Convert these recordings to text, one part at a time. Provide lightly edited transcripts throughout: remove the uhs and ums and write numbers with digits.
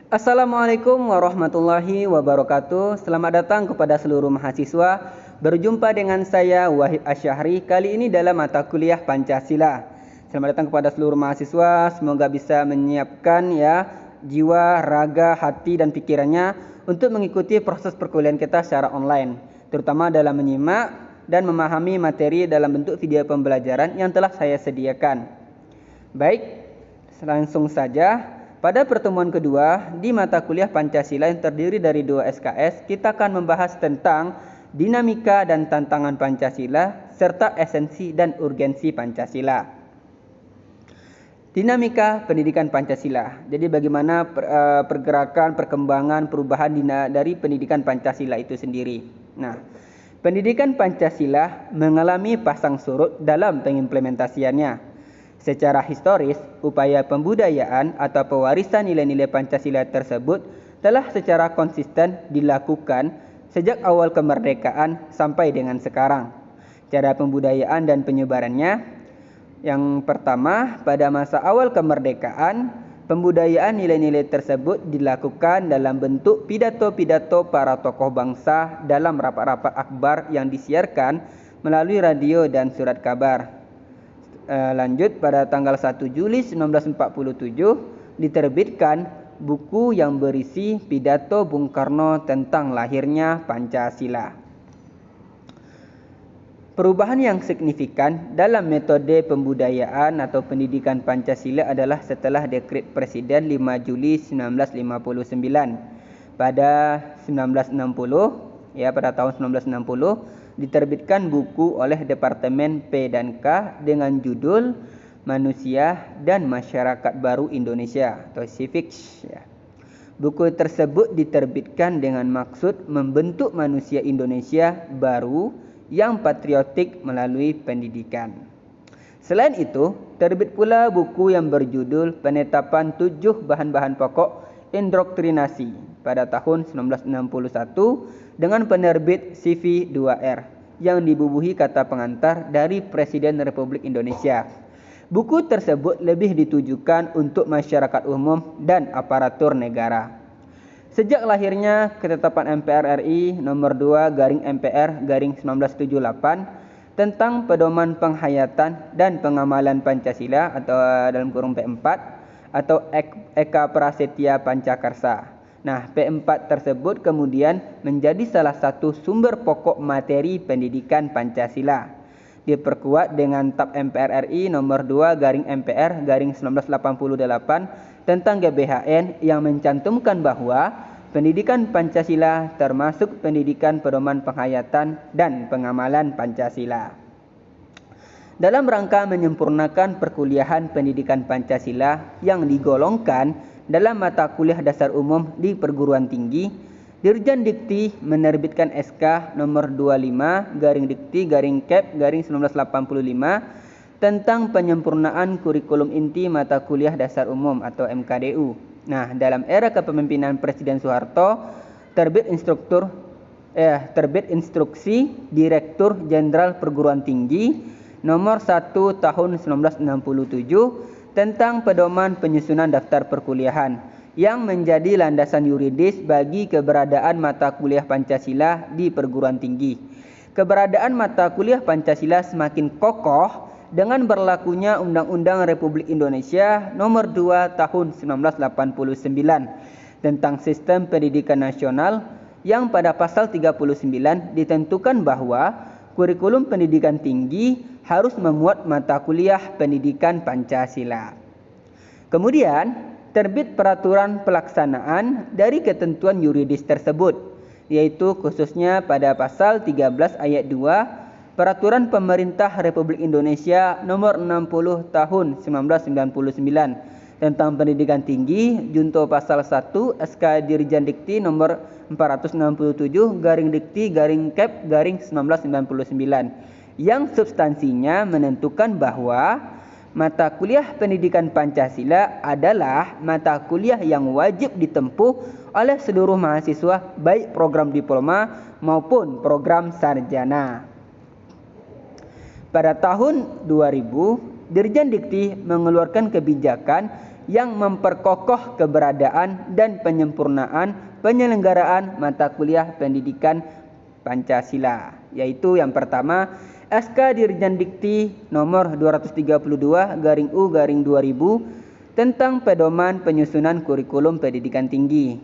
Assalamualaikum warahmatullahi wabarakatuh. Selamat datang kepada seluruh mahasiswa. Berjumpa dengan saya Wahid Asyahri kali ini dalam mata kuliah Pancasila. Selamat datang kepada seluruh mahasiswa. Semoga bisa menyiapkan jiwa, raga, hati dan pikirannya untuk mengikuti proses perkuliahan kita secara online, terutama dalam menyimak dan memahami materi dalam bentuk video pembelajaran yang telah saya sediakan. Baik, langsung saja. Pada pertemuan kedua di mata kuliah Pancasila yang terdiri dari 2 SKS, kita akan membahas tentang dinamika dan tantangan Pancasila serta esensi dan urgensi Pancasila. Dinamika pendidikan Pancasila. Jadi bagaimana pergerakan, perkembangan, perubahan dari pendidikan Pancasila itu sendiri. Nah, pendidikan Pancasila mengalami pasang surut dalam pengimplementasiannya. Secara historis, upaya pembudayaan atau pewarisan nilai-nilai Pancasila tersebut telah secara konsisten dilakukan sejak awal kemerdekaan sampai dengan sekarang. Cara pembudayaan dan penyebarannya, yang pertama, pada masa awal kemerdekaan, pembudayaan nilai-nilai tersebut dilakukan dalam bentuk pidato-pidato para tokoh bangsa dalam rapat-rapat akbar yang disiarkan melalui radio dan surat kabar. Lanjut, pada tanggal 1 Juli 1947 diterbitkan buku yang berisi pidato Bung Karno tentang lahirnya Pancasila. Perubahan yang signifikan dalam metode pembudayaan atau pendidikan Pancasila adalah setelah Dekret Presiden 5 Juli 1959. Pada tahun 1960 diterbitkan buku oleh Departemen P dan K dengan judul Manusia dan Masyarakat Baru Indonesia atau Civics. Buku tersebut diterbitkan dengan maksud membentuk manusia Indonesia baru yang patriotik melalui pendidikan. Selain itu, terbit pula buku yang berjudul Penetapan 7 Bahan-bahan Pokok Indoktrinasi pada tahun 1961 dengan penerbit CV2R yang dibubuhi kata pengantar dari Presiden Republik Indonesia. Buku tersebut lebih ditujukan untuk masyarakat umum dan aparatur negara. Sejak lahirnya Ketetapan MPR RI nomor 2/MPR/1978 tentang pedoman penghayatan dan pengamalan Pancasila atau dalam kurung P4 atau Eka Prasetya Pancakarsa. Nah, P4 tersebut kemudian menjadi salah satu sumber pokok materi pendidikan Pancasila. Diperkuat dengan TAP MPR RI nomor 2/MPR/1988 tentang GBHN yang mencantumkan bahwa pendidikan Pancasila termasuk pendidikan pedoman penghayatan dan pengamalan Pancasila. Dalam rangka menyempurnakan perkuliahan pendidikan Pancasila yang digolongkan dalam mata kuliah dasar umum di perguruan tinggi, Dirjen Dikti menerbitkan SK nomor 25/Dikti/Kep/1985 tentang penyempurnaan kurikulum inti mata kuliah dasar umum atau MKDU. Nah, dalam era kepemimpinan Presiden Soeharto terbit instruksi Direktur Jenderal Perguruan Tinggi nomor 1 tahun 1967 tentang pedoman penyusunan daftar perkuliahan yang menjadi landasan yuridis bagi keberadaan mata kuliah Pancasila di perguruan tinggi. Keberadaan mata kuliah Pancasila semakin kokoh dengan berlakunya Undang-Undang Republik Indonesia nomor 2 tahun 1989 tentang Sistem Pendidikan Nasional yang pada pasal 39 ditentukan bahwa kurikulum pendidikan tinggi harus memuat mata kuliah pendidikan Pancasila. Kemudian, terbit peraturan pelaksanaan dari ketentuan yuridis tersebut, yaitu khususnya pada pasal 13 ayat 2 Peraturan Pemerintah Republik Indonesia nomor 60 tahun 1999 tentang pendidikan tinggi junto pasal 1 SK Dirjen Dikti nomor 467/Dikti/Kep/1999 yang substansinya menentukan bahwa mata kuliah pendidikan Pancasila adalah mata kuliah yang wajib ditempuh oleh seluruh mahasiswa baik program diploma maupun program sarjana. Pada tahun 2000, Dirjen Dikti mengeluarkan kebijakan yang memperkokoh keberadaan dan penyempurnaan penyelenggaraan mata kuliah pendidikan Pancasila, yaitu yang pertama SK Dirjen Dikti nomor 232/U/2000 tentang pedoman penyusunan kurikulum pendidikan tinggi.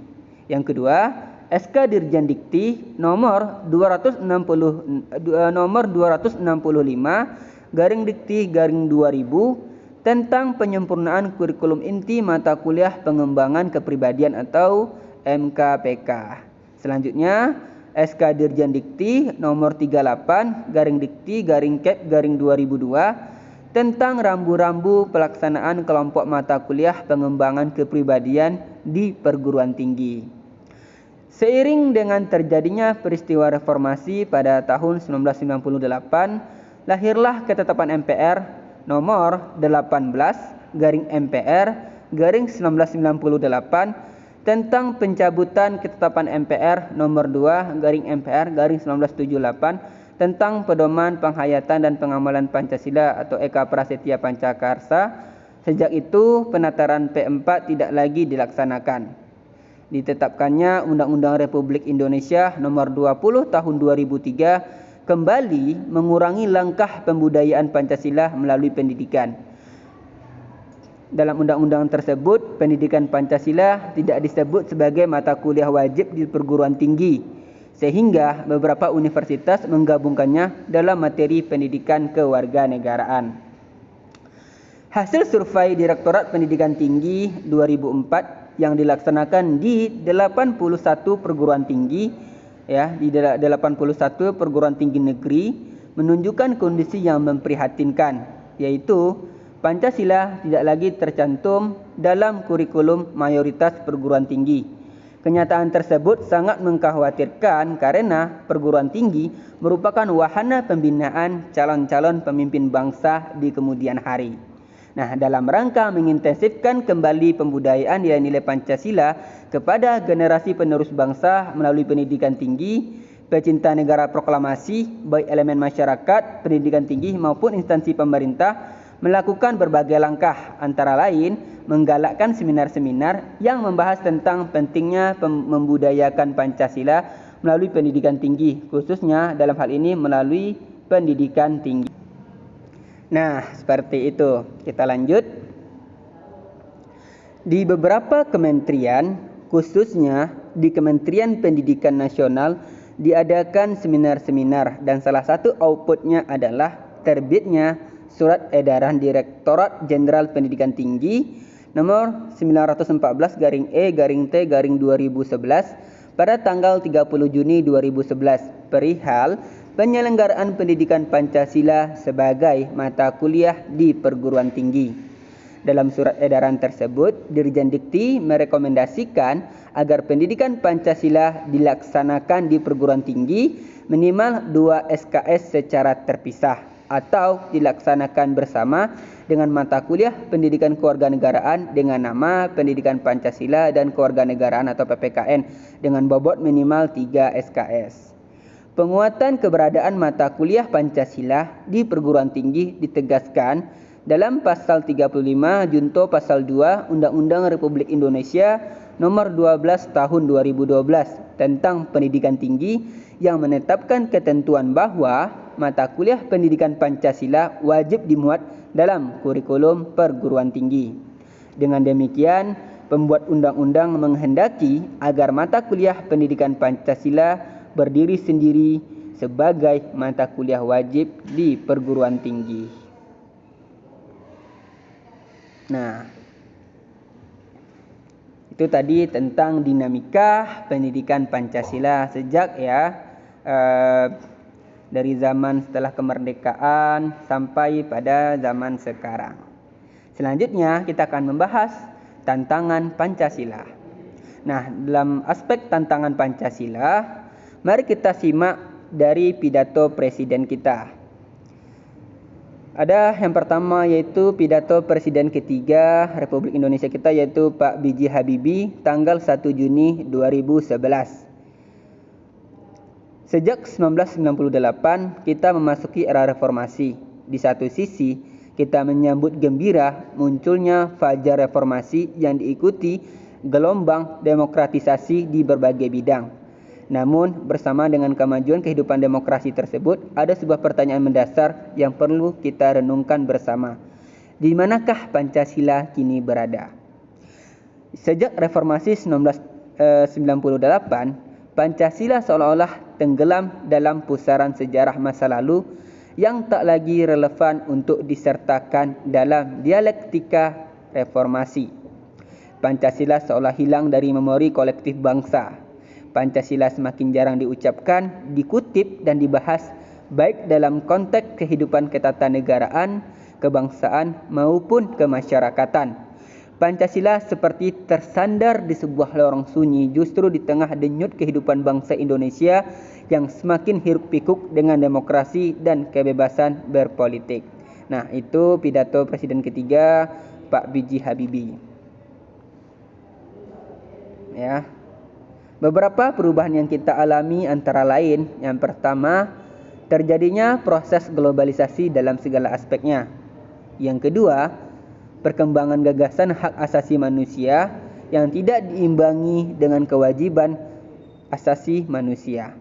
Yang kedua, SK Dirjen Dikti nomor 265/Dikti/2000 tentang penyempurnaan kurikulum inti mata kuliah pengembangan kepribadian atau MKPK. Selanjutnya, SK Dirjen Dikti nomor 38/Dikti/Kep/2002 tentang rambu-rambu pelaksanaan kelompok mata kuliah pengembangan kepribadian di perguruan tinggi. Seiring dengan terjadinya peristiwa reformasi pada tahun 1998, lahirlah ketetapan MPR nomor 18/MPR/1998 tentang pencabutan ketetapan MPR nomor 2/MPR/1978 tentang pedoman penghayatan dan pengamalan Pancasila atau Eka Prasetya Pancakarsa. Sejak itu penataran P4 tidak lagi dilaksanakan. Ditetapkannya Undang-Undang Republik Indonesia nomor 20 tahun 2003 kembali mengurangi langkah pembudayaan Pancasila melalui pendidikan. Dalam undang-undang tersebut, pendidikan Pancasila tidak disebut sebagai mata kuliah wajib di perguruan tinggi, sehingga beberapa universitas menggabungkannya dalam materi pendidikan kewarganegaraan. Hasil survei Direktorat Pendidikan Tinggi 2004 yang dilaksanakan di 81 perguruan tinggi, di 81 perguruan tinggi negeri menunjukkan kondisi yang memprihatinkan, yaitu Pancasila tidak lagi tercantum dalam kurikulum mayoritas perguruan tinggi. Kenyataan tersebut sangat mengkhawatirkan karena perguruan tinggi merupakan wahana pembinaan calon-calon pemimpin bangsa di kemudian hari. Nah, dalam rangka mengintensifkan kembali pembudayaan nilai-nilai Pancasila kepada generasi penerus bangsa melalui pendidikan tinggi, pecinta negara proklamasi, baik elemen masyarakat, pendidikan tinggi maupun instansi pemerintah melakukan berbagai langkah, antara lain menggalakkan seminar-seminar yang membahas tentang pentingnya membudayakan Pancasila melalui pendidikan tinggi, khususnya dalam hal ini melalui pendidikan tinggi. Nah, seperti itu. Kita lanjut. Di beberapa kementerian, khususnya di Kementerian Pendidikan Nasional, diadakan seminar-seminar dan salah satu outputnya adalah terbitnya Surat Edaran Direktorat Jenderal Pendidikan Tinggi nomor 914/E/T/2011 pada tanggal 30 Juni 2011 perihal penyelenggaraan pendidikan Pancasila sebagai mata kuliah di perguruan tinggi. Dalam surat edaran tersebut, Dirjen Dikti merekomendasikan agar pendidikan Pancasila dilaksanakan di perguruan tinggi minimal 2 SKS secara terpisah atau dilaksanakan bersama dengan mata kuliah pendidikan kewarganegaraan dengan nama Pendidikan Pancasila dan Kewarganegaraan atau PPKN dengan bobot minimal 3 SKS. Penguatan keberadaan mata kuliah Pancasila di perguruan tinggi ditegaskan dalam pasal 35 junto pasal 2 Undang-Undang Republik Indonesia nomor 12 tahun 2012 tentang pendidikan tinggi yang menetapkan ketentuan bahwa mata kuliah pendidikan Pancasila wajib dimuat dalam kurikulum perguruan tinggi. Dengan demikian, pembuat undang-undang menghendaki agar mata kuliah pendidikan Pancasila berdiri sendiri sebagai mata kuliah wajib di perguruan tinggi. Nah, itu tadi tentang dinamika pendidikan Pancasila sejak dari zaman setelah kemerdekaan sampai pada zaman sekarang. Selanjutnya kita akan membahas tantangan Pancasila. Nah, dalam aspek tantangan Pancasila, mari kita simak dari pidato presiden kita. Ada yang pertama yaitu pidato Presiden ketiga Republik Indonesia kita, yaitu Pak B.J. Habibie tanggal 1 Juni 2011. Sejak 1998 kita memasuki era reformasi. Di satu sisi Kita menyambut gembira munculnya fajar reformasi yang diikuti gelombang demokratisasi di berbagai bidang. Namun, bersama dengan kemajuan kehidupan demokrasi tersebut, ada sebuah pertanyaan mendasar yang perlu kita renungkan bersama. Di manakah Pancasila kini berada? Sejak reformasi 1998, Pancasila seolah-olah tenggelam dalam pusaran sejarah masa lalu yang tak lagi relevan untuk disertakan dalam dialektika reformasi. Pancasila seolah hilang dari memori kolektif bangsa. Pancasila semakin jarang diucapkan, dikutip dan dibahas baik dalam konteks kehidupan ketatanegaraan, kebangsaan maupun kemasyarakatan. Pancasila seperti tersandar di sebuah lorong sunyi justru di tengah denyut kehidupan bangsa Indonesia yang semakin hiruk pikuk dengan demokrasi dan kebebasan berpolitik. Nah, itu pidato Presiden ketiga Pak B.J. Habibie. Ya. Beberapa perubahan yang kita alami antara lain, yang pertama, terjadinya proses globalisasi dalam segala aspeknya. Yang kedua, perkembangan gagasan hak asasi manusia yang tidak diimbangi dengan kewajiban asasi manusia.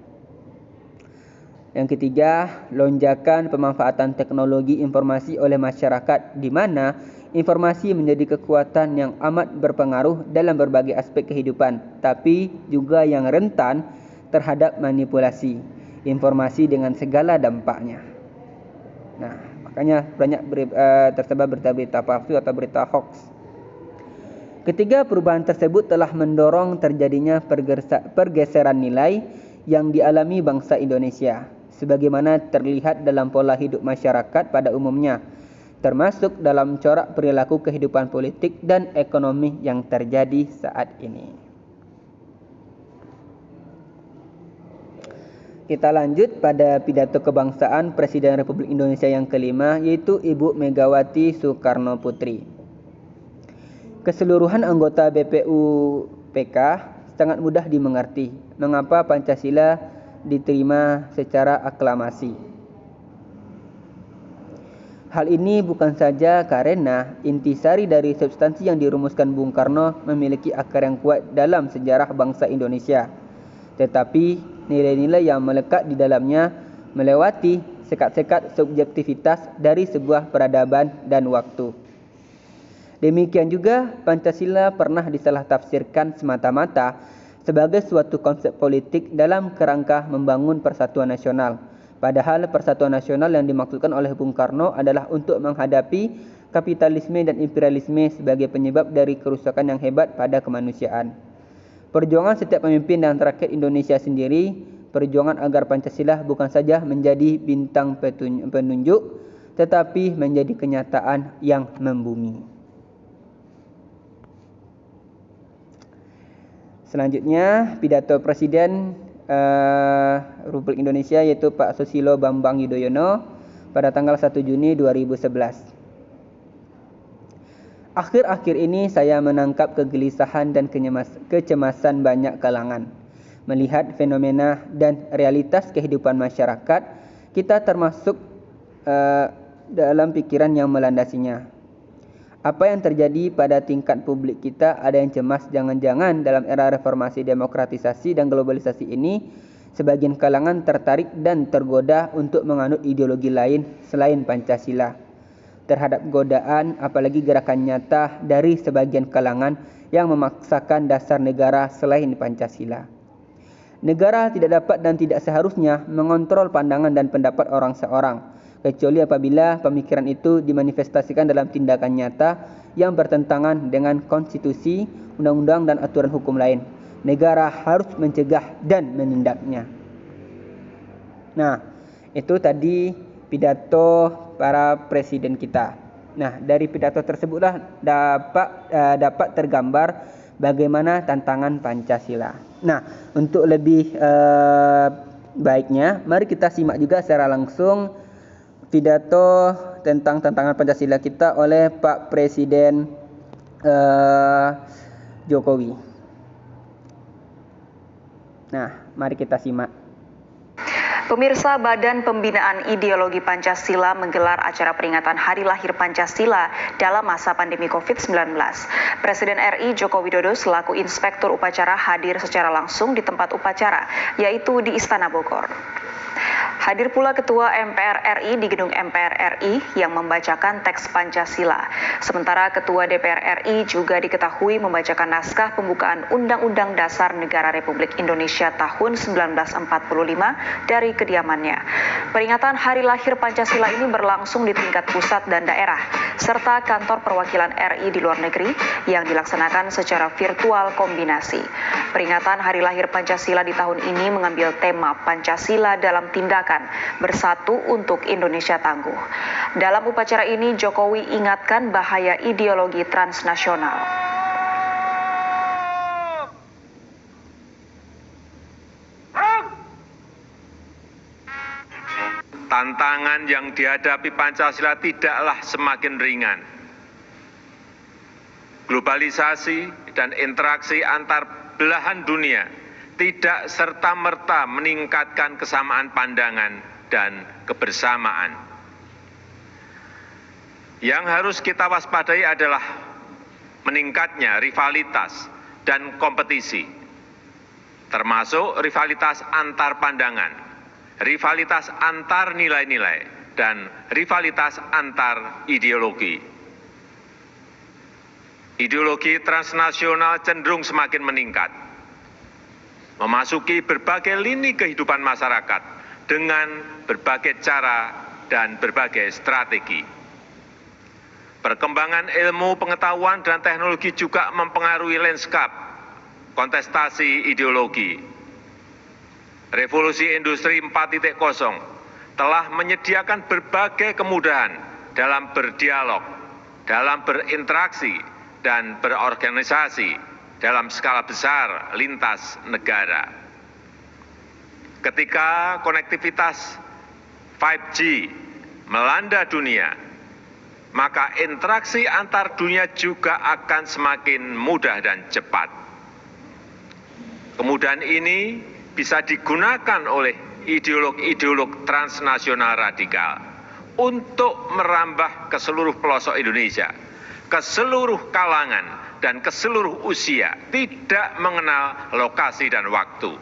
Yang ketiga, lonjakan pemanfaatan teknologi informasi oleh masyarakat di mana informasi menjadi kekuatan yang amat berpengaruh dalam berbagai aspek kehidupan, tapi juga yang rentan terhadap manipulasi informasi dengan segala dampaknya. Nah, makanya banyak tersebar berita-berita palsu atau berita hoax. Ketiga, perubahan tersebut telah mendorong terjadinya pergeseran nilai yang dialami bangsa Indonesia, sebagaimana terlihat dalam pola hidup masyarakat pada umumnya, termasuk dalam corak perilaku kehidupan politik dan ekonomi yang terjadi saat ini. Kita lanjut pada pidato kebangsaan Presiden Republik Indonesia yang kelima, yaitu Ibu Megawati Soekarno Putri. Keseluruhan anggota BPUPK sangat mudah dimengerti mengapa Pancasila diterima secara aklamasi. Hal ini bukan saja karena intisari dari substansi yang dirumuskan Bung Karno memiliki akar yang kuat dalam sejarah bangsa Indonesia, tetapi nilai-nilai yang melekat di dalamnya melewati sekat-sekat subjektivitas dari sebuah peradaban dan waktu. Demikian juga Pancasila pernah disalah tafsirkan semata-mata sebagai suatu konsep politik dalam kerangka membangun persatuan nasional. Padahal persatuan nasional yang dimaksudkan oleh Bung Karno adalah untuk menghadapi kapitalisme dan imperialisme sebagai penyebab dari kerusakan yang hebat pada kemanusiaan. Perjuangan setiap pemimpin dan rakyat Indonesia sendiri, perjuangan agar Pancasila bukan saja menjadi bintang penunjuk, tetapi menjadi kenyataan yang membumi. Selanjutnya, pidato Presiden Republik Indonesia yaitu Pak Susilo Bambang Yudhoyono pada tanggal 1 Juni 2011. Akhir-akhir ini saya menangkap kegelisahan dan kecemasan banyak kalangan. Melihat fenomena dan realitas kehidupan masyarakat, kita termasuk dalam pikiran yang melandasinya. Apa yang terjadi pada tingkat publik kita, ada yang cemas jangan-jangan dalam era reformasi, demokratisasi dan globalisasi ini sebagian kalangan tertarik dan tergoda untuk menganut ideologi lain selain Pancasila. Terhadap godaan apalagi gerakan nyata dari sebagian kalangan yang memaksakan dasar negara selain Pancasila. Negara tidak dapat dan tidak seharusnya mengontrol pandangan dan pendapat orang seorang, kecuali apabila pemikiran itu dimanifestasikan dalam tindakan nyata yang bertentangan dengan konstitusi, undang-undang dan aturan hukum lain. Negara harus mencegah dan menindaknya. Nah, itu tadi pidato para presiden kita. Nah, dari pidato tersebutlah dapat tergambar bagaimana tantangan Pancasila. Nah, untuk lebih baiknya, mari kita simak juga secara langsung pidato tentang tantangan Pancasila kita oleh Pak Presiden Jokowi. Nah, mari kita simak. Pemirsa, Badan Pembinaan Ideologi Pancasila menggelar acara peringatan Hari Lahir Pancasila dalam masa pandemi COVID-19. Presiden RI Joko Widodo selaku Inspektur Upacara hadir secara langsung di tempat upacara, yaitu di Istana Bogor. Hadir pula Ketua MPR RI di Gedung MPR RI yang membacakan teks Pancasila. Sementara Ketua DPR RI juga diketahui membacakan naskah pembukaan Undang-Undang Dasar Negara Republik Indonesia tahun 1945 dari kediamannya. Peringatan Hari Lahir Pancasila ini berlangsung di tingkat pusat dan daerah, serta kantor perwakilan RI di luar negeri yang dilaksanakan secara virtual kombinasi. Peringatan Hari Lahir Pancasila di tahun ini mengambil tema Pancasila dalam tindakan, bersatu untuk Indonesia tangguh. Dalam upacara ini, Jokowi ingatkan bahaya ideologi transnasional. Tantangan yang dihadapi Pancasila tidaklah semakin ringan. Globalisasi dan interaksi antar belahan dunia tidak serta-merta meningkatkan kesamaan pandangan dan kebersamaan. Yang harus kita waspadai adalah meningkatnya rivalitas dan kompetisi, termasuk rivalitas antar pandangan, rivalitas antar nilai-nilai, dan rivalitas antar ideologi. Ideologi transnasional cenderung semakin meningkat, memasuki berbagai lini kehidupan masyarakat dengan berbagai cara dan berbagai strategi. Perkembangan ilmu pengetahuan dan teknologi juga mempengaruhi lanskap kontestasi ideologi. Revolusi Industri 4.0 telah menyediakan berbagai kemudahan dalam berdialog, dalam berinteraksi, dan berorganisasi dalam skala besar lintas negara. Ketika konektivitas 5G melanda dunia, maka interaksi antar dunia juga akan semakin mudah dan cepat. Kemudahan ini bisa digunakan oleh ideolog-ideolog transnasional radikal untuk merambah ke seluruh pelosok Indonesia, ke seluruh kalangan, dan ke seluruh usia, tidak mengenal lokasi dan waktu.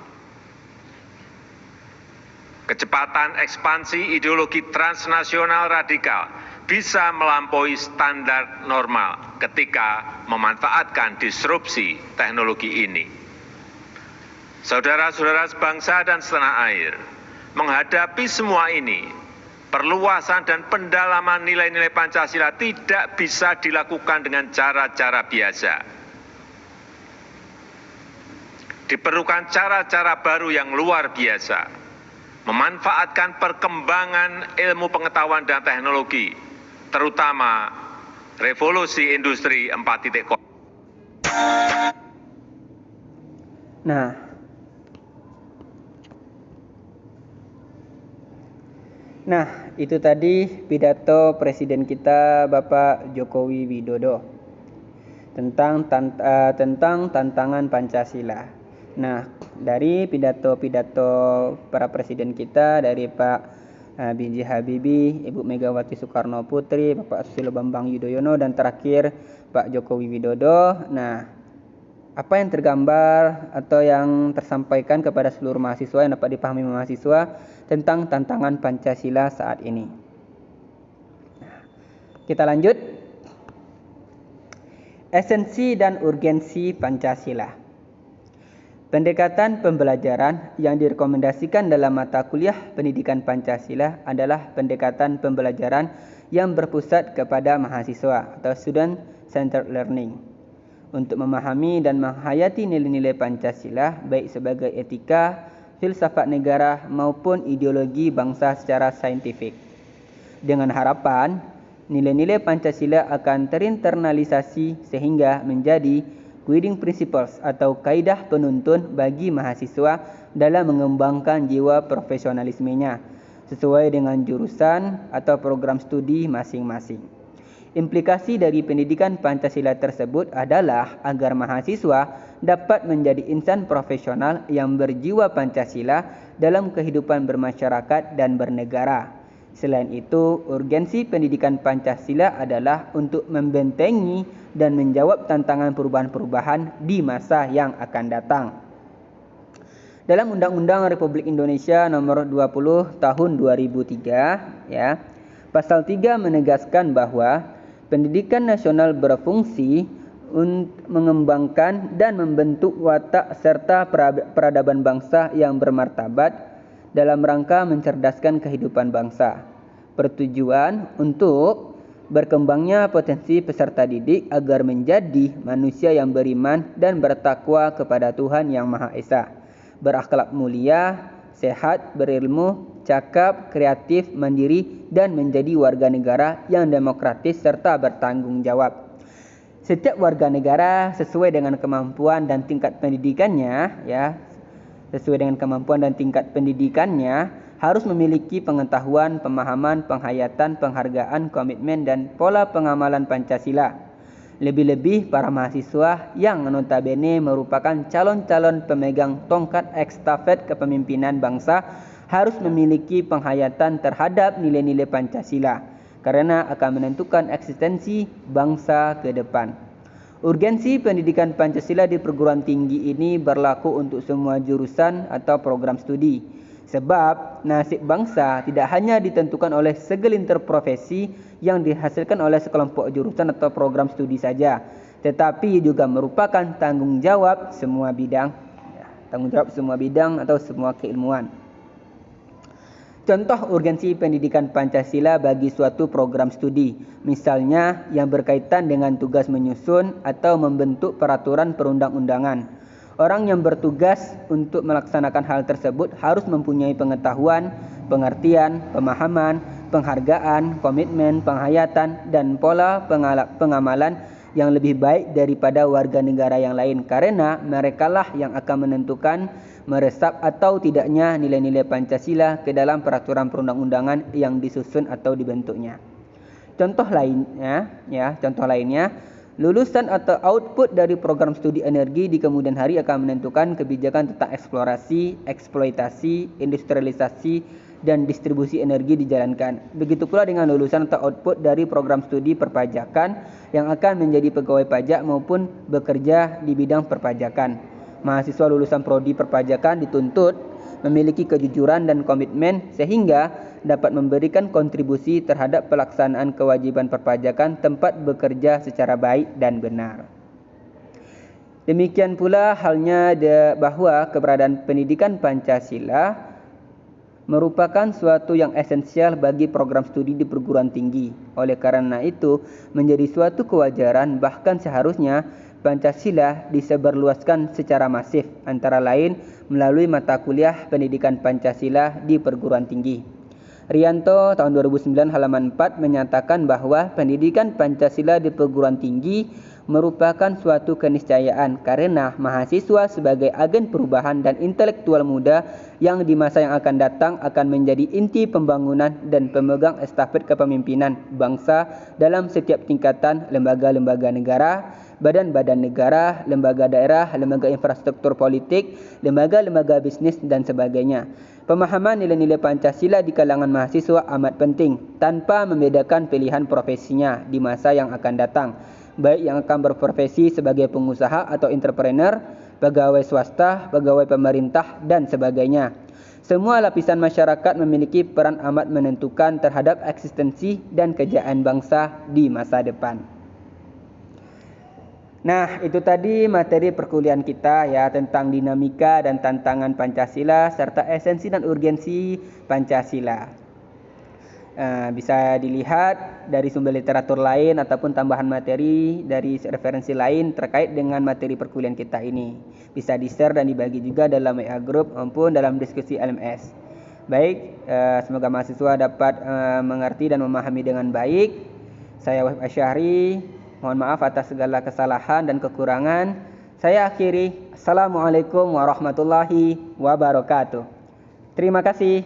Kecepatan ekspansi ideologi transnasional radikal bisa melampaui standar normal ketika memanfaatkan disrupsi teknologi ini. Saudara-saudara sebangsa dan setanah air, menghadapi semua ini, perluasan dan pendalaman nilai-nilai Pancasila tidak bisa dilakukan dengan cara-cara biasa. Diperlukan cara-cara baru yang luar biasa, memanfaatkan perkembangan ilmu pengetahuan dan teknologi, terutama revolusi industri 4.0. Nah, itu tadi pidato Presiden kita Bapak Jokowi Widodo tentang tantangan Pancasila. Nah, dari pidato-pidato para presiden kita, dari Pak B.J. Habibie, Ibu Megawati Soekarno Putri, Bapak Susilo Bambang Yudhoyono, dan terakhir Pak Jokowi Widodo. Nah, apa yang tergambar atau yang tersampaikan kepada seluruh mahasiswa yang dapat dipahami mahasiswa tentang tantangan Pancasila saat ini. Kita lanjut. Esensi dan urgensi Pancasila. Pendekatan pembelajaran yang direkomendasikan dalam mata kuliah pendidikan Pancasila adalah pendekatan pembelajaran yang berpusat kepada mahasiswa atau student-centered learning untuk memahami dan menghayati nilai-nilai Pancasila baik sebagai etika, filsafat negara maupun ideologi bangsa secara saintifik. Dengan harapan nilai-nilai Pancasila akan terinternalisasi sehingga menjadi guiding principles atau kaidah penuntun bagi mahasiswa dalam mengembangkan jiwa profesionalismenya sesuai dengan jurusan atau program studi masing-masing. Implikasi dari pendidikan Pancasila tersebut adalah agar mahasiswa dapat menjadi insan profesional yang berjiwa Pancasila dalam kehidupan bermasyarakat dan bernegara. Selain itu, urgensi pendidikan Pancasila adalah untuk membentengi dan menjawab tantangan perubahan-perubahan di masa yang akan datang. Dalam Undang-Undang Republik Indonesia Nomor 20 Tahun 2003, ya, Pasal 3 menegaskan bahwa pendidikan nasional berfungsi untuk mengembangkan dan membentuk watak serta peradaban bangsa yang bermartabat dalam rangka mencerdaskan kehidupan bangsa. Bertujuan untuk berkembangnya potensi peserta didik agar menjadi manusia yang beriman dan bertakwa kepada Tuhan Yang Maha Esa, berakhlak mulia, sehat, berilmu, cakap, kreatif, mandiri, dan menjadi warga negara yang demokratis serta bertanggung jawab. Setiap warga negara sesuai dengan kemampuan dan tingkat pendidikannya, harus memiliki pengetahuan, pemahaman, penghayatan, penghargaan, komitmen, dan pola pengamalan Pancasila. Lebih-lebih para mahasiswa yang notabene merupakan calon-calon pemegang tongkat estafet kepemimpinan bangsa harus memiliki penghayatan terhadap nilai-nilai Pancasila karena akan menentukan eksistensi bangsa ke depan. Urgensi pendidikan Pancasila di perguruan tinggi ini berlaku untuk semua jurusan atau program studi. Sebab nasib bangsa tidak hanya ditentukan oleh segelintir profesi yang dihasilkan oleh sekelompok jurusan atau program studi saja, tetapi juga merupakan tanggung jawab semua bidang atau semua keilmuan. Contoh urgensi pendidikan Pancasila bagi suatu program studi, misalnya yang berkaitan dengan tugas menyusun atau membentuk peraturan perundang-undangan. Orang yang bertugas untuk melaksanakan hal tersebut harus mempunyai pengetahuan, pengertian, pemahaman, penghargaan, komitmen, penghayatan, dan pola pengamalan yang lebih baik daripada warga negara yang lain, karena merekalah yang akan menentukan meresap atau tidaknya nilai-nilai Pancasila ke dalam peraturan perundang-undangan yang disusun atau dibentuknya. Contoh lainnya, lulusan atau output dari program studi energi di kemudian hari akan menentukan kebijakan tentang eksplorasi, eksploitasi, industrialisasi, dan distribusi energi dijalankan. Begitu pula dengan lulusan atau output dari program studi perpajakan yang akan menjadi pegawai pajak maupun bekerja di bidang perpajakan. Mahasiswa lulusan prodi perpajakan dituntut memiliki kejujuran dan komitmen sehingga dapat memberikan kontribusi terhadap pelaksanaan kewajiban perpajakan tempat bekerja secara baik dan benar. Demikian pula halnya bahwa keberadaan pendidikan Pancasila merupakan suatu yang esensial bagi program studi di perguruan tinggi. Oleh karena itu, menjadi suatu kewajaran bahkan seharusnya Pancasila disebarluaskan secara masif, antara lain melalui mata kuliah pendidikan Pancasila di perguruan tinggi. Rianto tahun 2009 halaman 4 menyatakan bahwa pendidikan Pancasila di perguruan tinggi merupakan suatu keniscayaan karena mahasiswa sebagai agen perubahan dan intelektual muda yang di masa yang akan datang akan menjadi inti pembangunan dan pemegang estafet kepemimpinan bangsa dalam setiap tingkatan lembaga-lembaga negara, badan-badan negara, lembaga daerah, lembaga infrastruktur politik, lembaga-lembaga bisnis, dan sebagainya. Pemahaman nilai-nilai Pancasila di kalangan mahasiswa amat penting tanpa membedakan pilihan profesinya di masa yang akan datang, baik yang akan berprofesi sebagai pengusaha atau entrepreneur, pegawai swasta, pegawai pemerintah, dan sebagainya. Semua lapisan masyarakat memiliki peran amat menentukan terhadap eksistensi dan kejayaan bangsa di masa depan. Nah, itu tadi materi perkuliahan kita ya tentang dinamika dan tantangan Pancasila serta esensi dan urgensi Pancasila. Bisa dilihat dari sumber literatur lain ataupun tambahan materi dari referensi lain terkait dengan materi perkuliahan kita ini. Bisa di-share dan dibagi juga dalam WA group maupun dalam diskusi LMS. Baik, semoga mahasiswa dapat mengerti dan memahami dengan baik. Saya Wahib Asy'ari, mohon maaf atas segala kesalahan dan kekurangan. Saya akhiri. Assalamualaikum warahmatullahi wabarakatuh. Terima kasih.